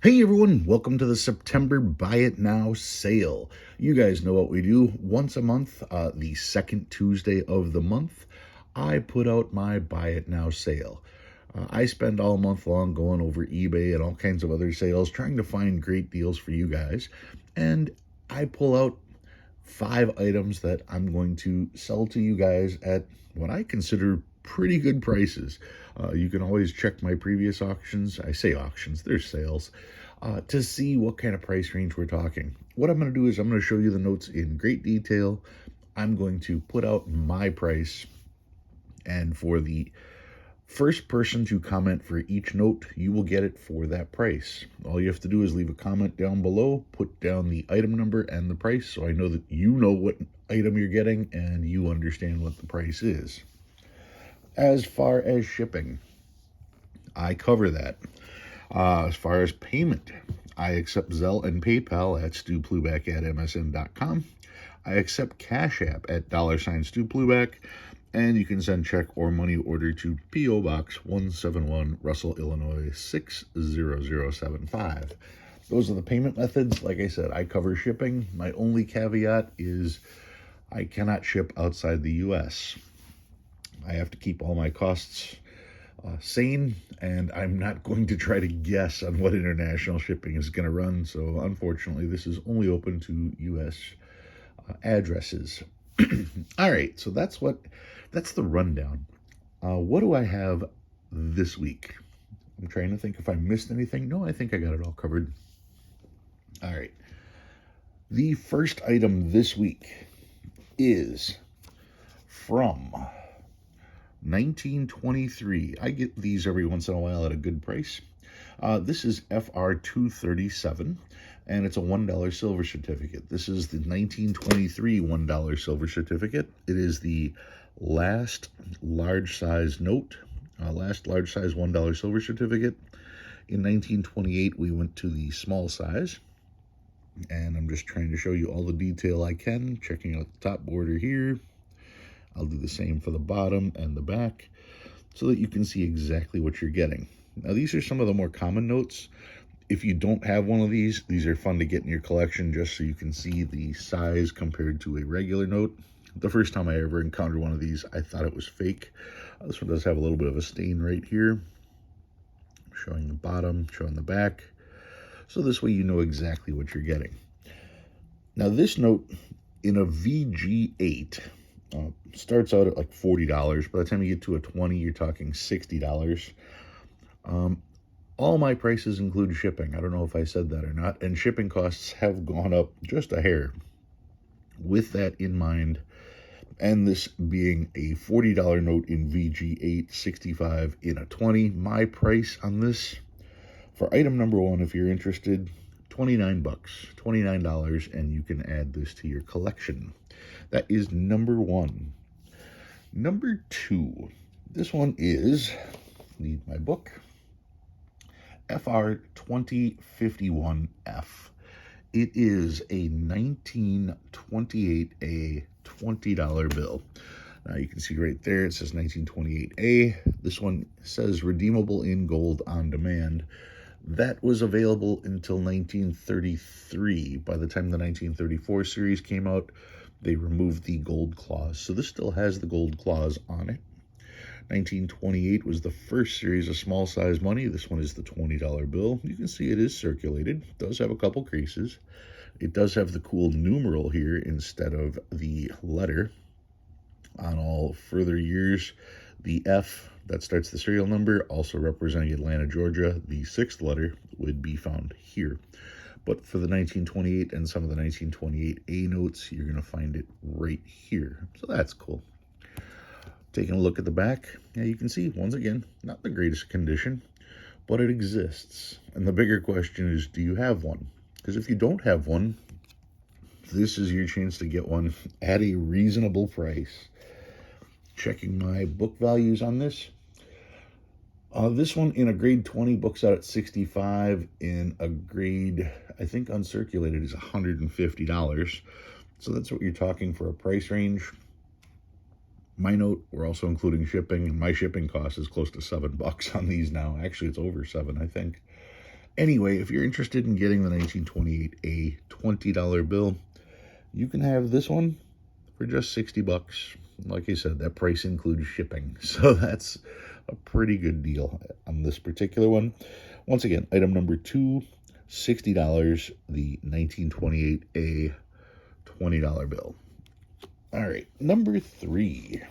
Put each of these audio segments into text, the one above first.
Hey everyone, welcome to the September Buy It Now sale. You guys know what we do. Once a month, the second Tuesday of the month, I put out my Buy It Now sale. I spend all month long going over eBay and all kinds of other sales trying to find great deals for you guys. And I pull out 5 items that I'm going to sell to you guys at what I consider pretty good prices. You can always check my previous auctions. I say auctions, they're sales, to see what kind of price range we're talking. What I'm going to do is I'm going to show you the notes in great detail. I'm going to put out my price, and for the first person to comment for each note, you will get it for that price. All you have to do is leave a comment down below, put down the item number and the price, so I know that you know what item you're getting and you understand what the price is. As far as shipping, I cover that. As far as payment, I accept Zelle and PayPal at stupluback@msn.com. I accept Cash App at $Stu and you can send check or money order to P.O. Box 171, Russell, Illinois 60075. Those are the payment methods. Like I said, I cover shipping. My only caveat is I cannot ship outside the U.S. I have to keep all my costs sane, and I'm not going to try to guess on what international shipping is going to run. So unfortunately, this is only open to U.S. Addresses. All right, so that's the rundown. What do I have this week? I'm trying to think if I missed anything. No, I think I got it all covered. All right. The first item this week is from 1923. I get these every once in a while at a good price. This is FR 237, and it's a $1 silver certificate. This is the 1923 $1 silver certificate. It is the last large size note, last large size $1 silver certificate. In 1928, we went to the small size, and I'm just trying to show you all the detail I can, checking out the top border here. I'll do the same for the bottom and the back so that you can see exactly what you're getting. Now, these are some of the more common notes. If you don't have one of these are fun to get in your collection just so you can see the size compared to a regular note. The first time I ever encountered one of these, I thought it was fake. This one does have a little bit of a stain right here, showing the bottom, showing the back. So this way you know exactly what you're getting. Now, this note in a VG8 starts out at like $40. By the time you get to a 20, you're talking $60. All my prices include shipping. I don't know if I said that or not. And shipping costs have gone up just a hair. With that in mind, and this being a $40 note in VG8, 65 in a 20, my price on this for item number one, if you're interested, $29, $29, and you can add this to your collection. That is number one. Number two, this one is, need my book, FR 2051F. It is a 1928A $20 bill. Now you can see right there, it says 1928A. This one says redeemable in gold on demand. That was available until 1933. By the time the 1934 series came out, they removed the gold clause. So this still has the gold clause on it. 1928 was the first series of small size money. This one is the $20 bill. You can see it is circulated. It does have a couple creases. It does have the cool numeral here instead of the letter. On all further years, the F that starts the serial number, also representing Atlanta, Georgia, the 6th letter would be found here. But for the 1928 and some of the 1928A notes, you're going to find it right here. So that's cool. Taking a look at the back, yeah, you can see, once again, not the greatest condition, but it exists. And the bigger question is, do you have one? Because if you don't have one, this is your chance to get one at a reasonable price. Checking my book values on this. This one in a grade 20 books out at $65. In a grade, I think uncirculated, is $150. So that's what you're talking for a price range. My note, we're also including shipping, and my shipping cost is close to $7 on these now. Actually, it's over $7, I think. Anyway, if you're interested in getting the 1928A $20 bill, you can have this one for just 60 bucks. Like I said, that price includes shipping, so that's a pretty good deal on this particular one. Once again, item number 2, $60, the 1928A $20 bill. All right, number 3.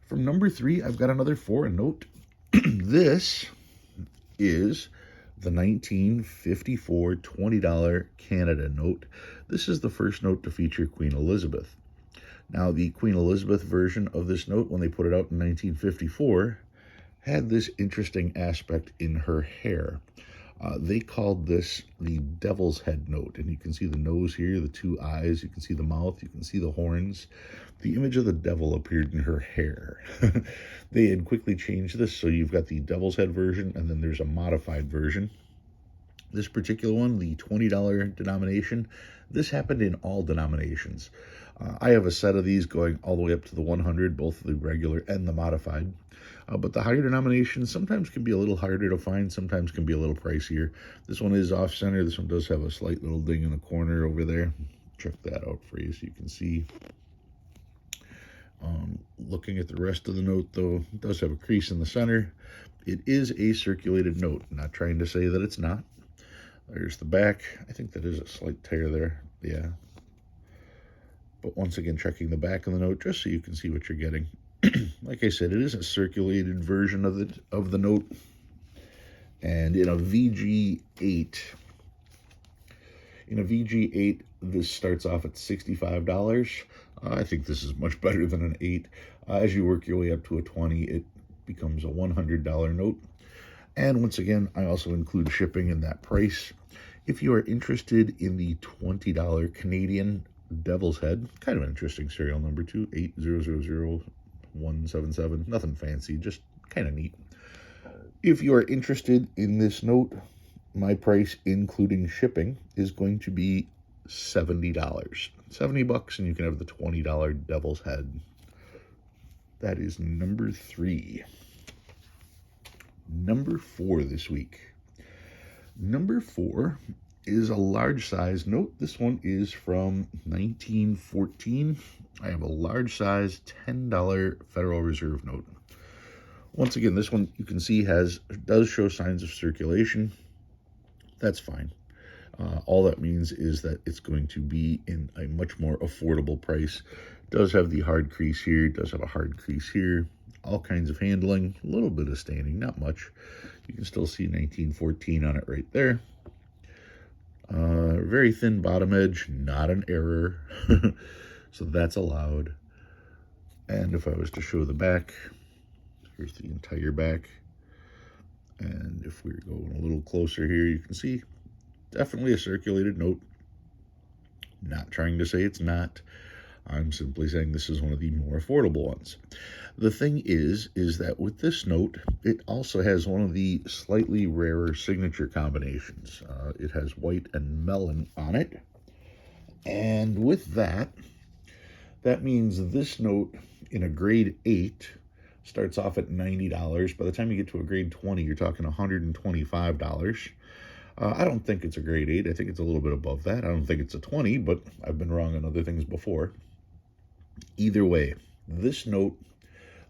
From number 3, I've got another foreign note. This is the 1954 $20 Canada note. This is the first note to feature Queen Elizabeth. Now, the Queen Elizabeth version of this note, when they put it out in 1954, had this interesting aspect in her hair. They called this the Devil's Head note, and you can see the nose here, the 2 eyes, you can see the mouth, you can see the horns. The image of the devil appeared in her hair. They had quickly changed this, so you've got the Devil's Head version, and then there's a modified version. This particular one, the $20 denomination, this happened in all denominations. I have a set of these going all the way up to the 100, both the regular and the modified. But the higher denominations sometimes can be a little harder to find, sometimes can be a little pricier. This one is off-center. This one does have a slight little ding in the corner over there. Check that out for you so you can see. Looking at the rest of the note, though, it does have a crease in the center. It is a circulated note. Not trying to say that it's not. There's the back. I think that is a slight tear there. Yeah. But once again, checking the back of the note just so you can see what you're getting. Like I said, it is a circulated version of the note. And in a VG8, this starts off at $65. I think this is much better than an 8. As you work your way up to a 20, it becomes a $100 note. And once again, I also include shipping in that price. If you are interested in the $20 Canadian Devil's Head, kind of an interesting serial number too, 8000177, nothing fancy, just kind of neat. If you are interested in this note, my price, including shipping, is going to be $70. 70 bucks, and you can have the $20 Devil's Head. That is number 3. Number 4 this week. Number 4 is a large size note. This one is from 1914. I have a large size $10 Federal Reserve note. Once again, this one you can see does show signs of circulation. That's fine. All that means is that it's going to be in a much more affordable price. It does have the hard crease here, it does have a hard crease here, all kinds of handling, a little bit of staining, not much. You can still see 1914 on it right there. Very thin bottom edge, not an error, so that's allowed. And if I was to show the back, here's the entire back. And if we're going a little closer here, you can see definitely a circulated note. Not trying to say it's not. I'm simply saying this is one of the more affordable ones. The thing is that with this note, it also has one of the slightly rarer signature combinations. It has white and melon on it. And with that means this note in a grade 8 starts off at $90. By the time you get to a grade 20, you're talking $125. I don't think it's a grade 8. I think it's a little bit above that. I don't think it's a 20, but I've been wrong on other things before. Either way, this note,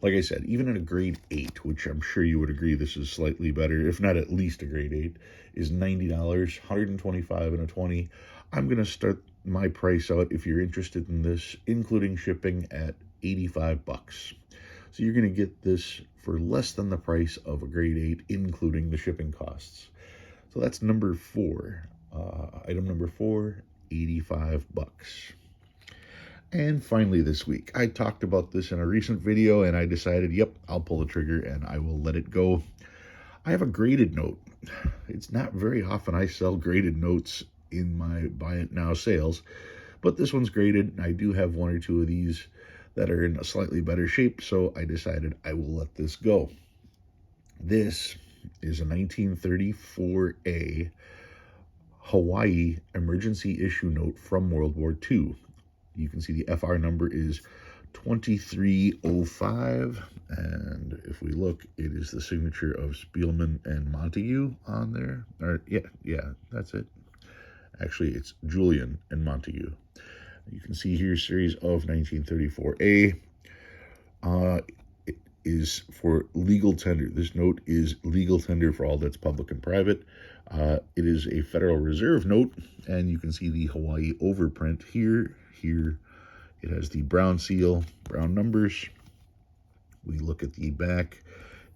like I said, even in a grade 8, which I'm sure you would agree this is slightly better, if not at least a grade 8, is $90, $125 and a 20. I'm going to start my price out, if you're interested in this, including shipping, at 85 bucks. So you're going to get this for less than the price of a grade 8, including the shipping costs. So that's number 4. Item number 4, 85 bucks. And finally this week, I talked about this in a recent video and I decided, yep, I'll pull the trigger and I will let it go. I have a graded note. It's not very often I sell graded notes in my Buy It Now sales, but this one's graded. I do have 1 or 2 of these that are in a slightly better shape, so I decided I will let this go. This is a 1934A Hawaii emergency issue note from World War II. You can see the FR number is 2305, And if we look, it is the signature of Spielman and Montague on there. Or yeah, that's it. Actually, it's Julian and Montague. You can see here, series of 1934A. It is for legal tender. This note is legal tender for all that's public and private. It is a Federal Reserve note, and you can see the Hawaii overprint here. Here, it has the brown seal, brown numbers. We look at the back.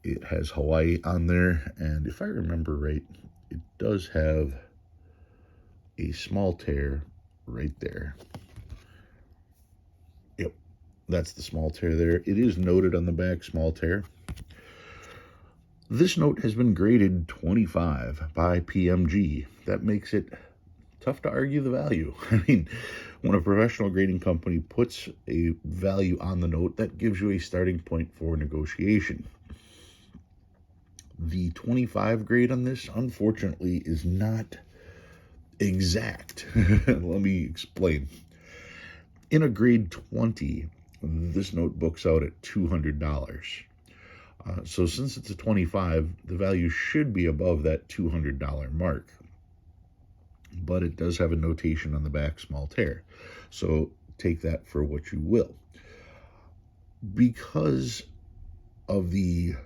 It has Hawaii on there, and if I remember right, it does have a small tear right there. Yep, that's the small tear there. It is noted on the back, small tear. This note has been graded 25 by PMG. That makes it tough to argue the value. I mean, when a professional grading company puts a value on the note, that gives you a starting point for negotiation. The 25 grade on this, unfortunately, is not exact. Let me explain. In a grade 20, this note books out at $200. So since it's a 25, the value should be above that $200 mark. But it does have a notation on the back, small tear. So take that for what you will. Because of the,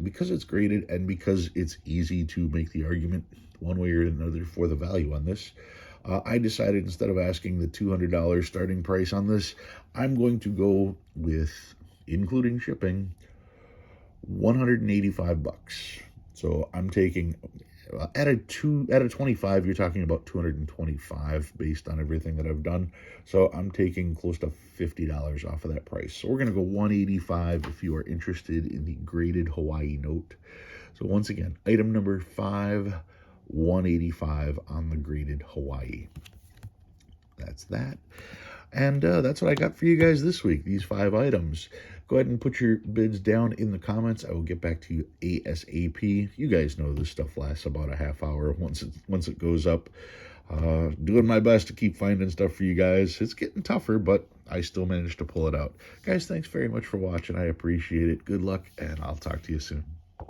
because it's graded and because it's easy to make the argument one way or another for the value on this, I decided instead of asking the $200 starting price on this, I'm going to go with, including shipping, $185. So I'm taking at a 25, you're talking about $225 based on everything that I've done. So I'm taking close to $50 off of that price. So we're going to go $185 if you are interested in the graded Hawaii note. So once again, item number 5, $185 on the graded Hawaii. That's that. And that's what I got for you guys this week, these 5 items. Go ahead and put your bids down in the comments. I will get back to you ASAP. You guys know this stuff lasts about a half hour once it goes up. Doing my best to keep finding stuff for you guys. It's getting tougher, but I still managed to pull it out. Guys, thanks very much for watching. I appreciate it. Good luck, and I'll talk to you soon.